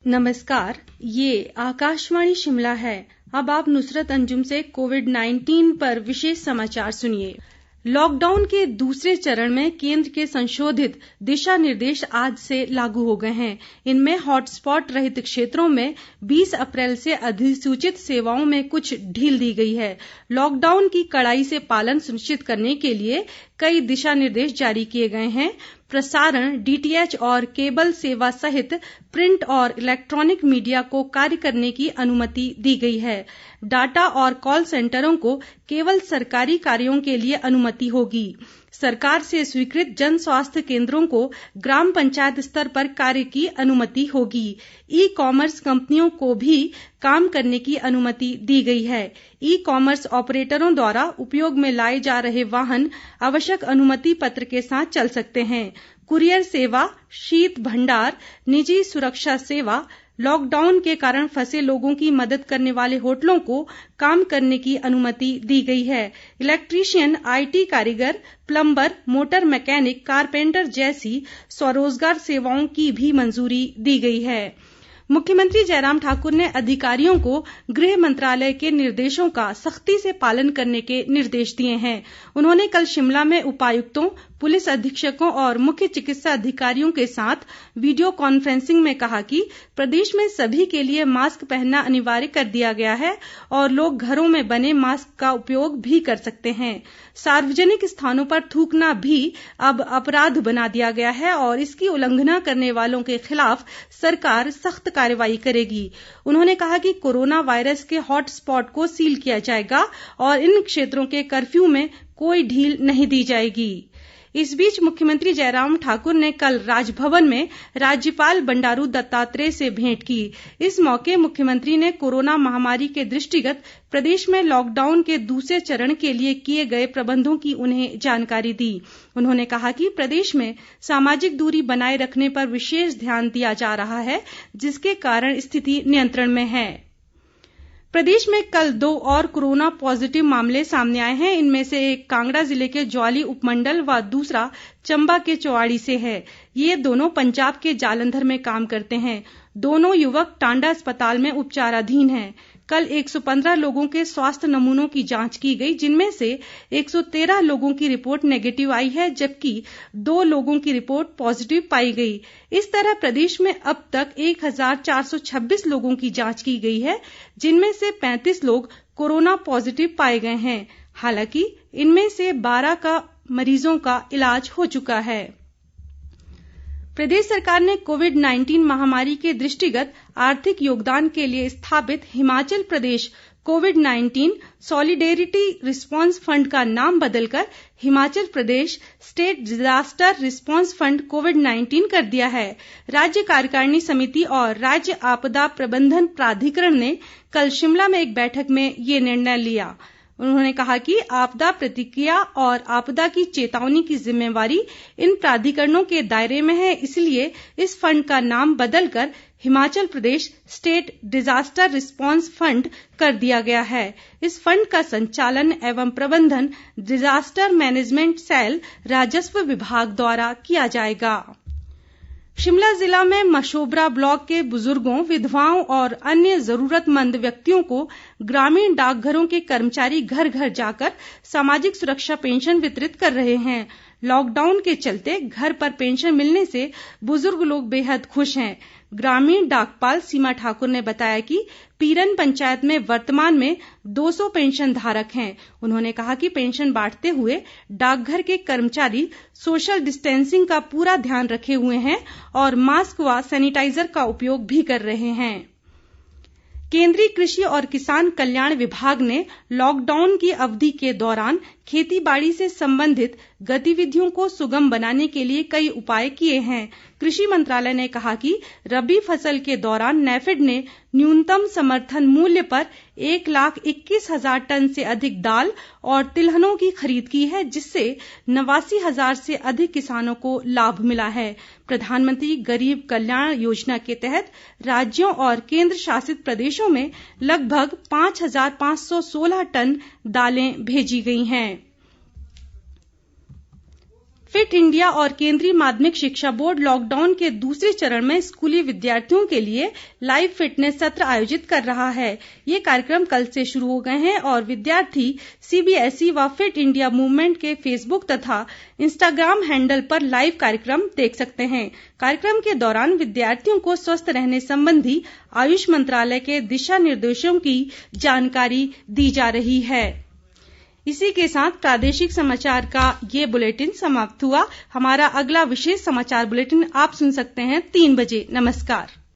नमस्कार, ये आकाशवाणी शिमला है। अब आप नुसरत अंजुम से कोविड-19 पर विशेष समाचार सुनिए। लॉकडाउन के दूसरे चरण में केंद्र के संशोधित दिशा निर्देश आज से लागू हो गए हैं। इनमें हॉटस्पॉट रहित क्षेत्रों में 20 अप्रैल से अधिसूचित सेवाओं में कुछ ढील दी गई है। लॉकडाउन की कड़ाई से पालन सुनिश्चित करने के लिए कई दिशा निर्देश जारी किए गए हैं। प्रसारण, डीटीएच और केबल सेवा सहित प्रिंट और इलेक्ट्रॉनिक मीडिया को कार्य करने की अनुमति दी गई है। डाटा और कॉल सेंटरों को केवल सरकारी कार्यों के लिए अनुमति होगी। सरकार से स्वीकृत जन स्वास्थ्य केंद्रों को ग्राम पंचायत स्तर पर कार्य की अनुमति होगी। ई कॉमर्स कंपनियों को भी काम करने की अनुमति दी गई है। ई कॉमर्स ऑपरेटरों द्वारा उपयोग में लाए जा रहे वाहन आवश्यक अनुमति पत्र के साथ चल सकते हैं। कुरियर सेवा, शीत भंडार, निजी सुरक्षा सेवा, लॉकडाउन के कारण फंसे लोगों की मदद करने वाले होटलों को काम करने की अनुमति दी गई है। इलेक्ट्रीशियन, आईटी कारीगर, प्लम्बर, मोटर मैकेनिक, कारपेंटर जैसी स्वरोजगार सेवाओं की भी मंजूरी दी गई है। मुख्यमंत्री जयराम ठाकुर ने अधिकारियों को गृह मंत्रालय के निर्देशों का सख्ती से पालन करने के निर्देश दिए हैं। उन्होंने कल शिमला में उपायुक्तों, पुलिस अधीक्षकों और मुख्य चिकित्सा अधिकारियों के साथ वीडियो कॉन्फ्रेंसिंग में कहा कि प्रदेश में सभी के लिए मास्क पहनना अनिवार्य कर दिया गया है और लोग घरों में बने मास्क का उपयोग भी कर सकते हैं। सार्वजनिक स्थानों पर थूकना भी अब अपराध बना दिया गया है और इसकी उल्लंघना करने वालों के खिलाफ सरकार सख्त कार्रवाई करेगी। उन्होंने कहा कि कोरोना वायरस के हॉटस्पॉट को सील किया जाएगा और इन क्षेत्रों के कर्फ्यू में कोई ढील नहीं दी जाएगी। इस बीच मुख्यमंत्री जयराम ठाकुर ने कल राजभवन में राज्यपाल बंडारू दत्तात्रेय से भेंट की। इस मौके मुख्यमंत्री ने कोरोना महामारी के दृष्टिगत प्रदेश में लॉकडाउन के दूसरे चरण के लिए किए गए प्रबंधों की उन्हें जानकारी दी। उन्होंने कहा कि प्रदेश में सामाजिक दूरी बनाए रखने पर विशेष ध्यान दिया जा रहा है, जिसके कारण स्थिति नियंत्रण में है। प्रदेश में कल 2 और कोरोना पॉजिटिव मामले सामने आए हैं। इनमें से एक कांगड़ा जिले के ज्वाली उपमंडल व दूसरा चंबा के चौवाड़ी से है। ये दोनों पंजाब के जालंधर में काम करते हैं। दोनों युवक टांडा अस्पताल में उपचाराधीन हैं। कल 115 लोगों के स्वास्थ्य नमूनों की जांच की गई, जिनमें से 113 लोगों की रिपोर्ट नेगेटिव आई है, जबकि 2 लोगों की रिपोर्ट पॉजिटिव पाई गई। इस तरह प्रदेश में अब तक 1426 लोगों की जांच की गई है, जिनमें से 35 लोग कोरोना पॉजिटिव पाए गए हैं। हालांकि इनमें से 12 मरीजों का इलाज हो चुका है। प्रदेश सरकार ने कोविड-19 महामारी के दृष्टिगत आर्थिक योगदान के लिए स्थापित हिमाचल प्रदेश कोविड-19 सॉलिडेरिटी रिस्पांस फंड का नाम बदलकर Himachal Pradesh state disaster response fund कोविड-19 कर दिया है। राज्य कार्यकारिणी समिति और राज्य आपदा प्रबंधन प्राधिकरण ने कल शिमला में एक बैठक में ये निर्णय लिया। उन्होंने कहा कि आपदा प्रतिक्रिया और आपदा की चेतावनी की जिम्मेवारी इन प्राधिकरणों के दायरे में है, इसलिए इस फंड का नाम बदलकर Himachal Pradesh state disaster response fund कर दिया गया है। इस फंड का संचालन एवं प्रबंधन डिजास्टर मैनेजमेंट सेल राजस्व विभाग द्वारा किया जाएगा। शिमला जिला में मशोबरा ब्लॉक के बुजुर्गों, विधवाओं और अन्य जरूरतमंद व्यक्तियों को ग्रामीण डाकघरों के कर्मचारी घर घर जाकर सामाजिक सुरक्षा पेंशन वितरित कर रहे हैं। लॉकडाउन के चलते घर पर पेंशन मिलने से बुजुर्ग लोग बेहद खुश हैं। ग्रामीण डाकपाल सीमा ठाकुर ने बताया कि पीरन पंचायत में वर्तमान में 200 पेंशन धारक हैं। उन्होंने कहा कि पेंशन बांटते हुए डाकघर के कर्मचारी सोशल डिस्टेंसिंग का पूरा ध्यान रखे हुए हैं और मास्क व सैनिटाइजर का उपयोग भी कर रहे हैं। केंद्रीय कृषि और किसान कल्याण विभाग ने लॉकडाउन की अवधि के दौरान खेती बाड़ी से संबंधित गतिविधियों को सुगम बनाने के लिए कई उपाय किए हैं। कृषि मंत्रालय ने कहा कि रबी फसल के दौरान नेफेड ने न्यूनतम समर्थन मूल्य पर 1,21,000 टन से अधिक दाल और तिलहनों की खरीद की है, जिससे 89,000 से अधिक किसानों को लाभ मिला है। प्रधानमंत्री गरीब कल्याण योजना के तहत राज्यों और केंद्र शासित प्रदेशों में लगभग 5,516 टन दालें भेजी गई हैं। फिट इंडिया और केंद्रीय माध्यमिक शिक्षा बोर्ड लॉकडाउन के दूसरे चरण में स्कूली विद्यार्थियों के लिए लाइव फिटनेस सत्र आयोजित कर रहा है। ये कार्यक्रम कल से शुरू हो गए हैं और विद्यार्थी सीबीएसई व फिट इंडिया मूवमेंट के फेसबुक तथा इंस्टाग्राम हैंडल पर लाइव कार्यक्रम देख सकते हैं। कार्यक्रम के दौरान विद्यार्थियों को स्वस्थ रहने संबंधी आयुष मंत्रालय के दिशा निर्देशों की जानकारी दी जा रही है। इसी के साथ प्रादेशिक समाचार का ये बुलेटिन समाप्त हुआ। हमारा अगला विशेष समाचार बुलेटिन आप सुन सकते हैं 3 बजे। नमस्कार।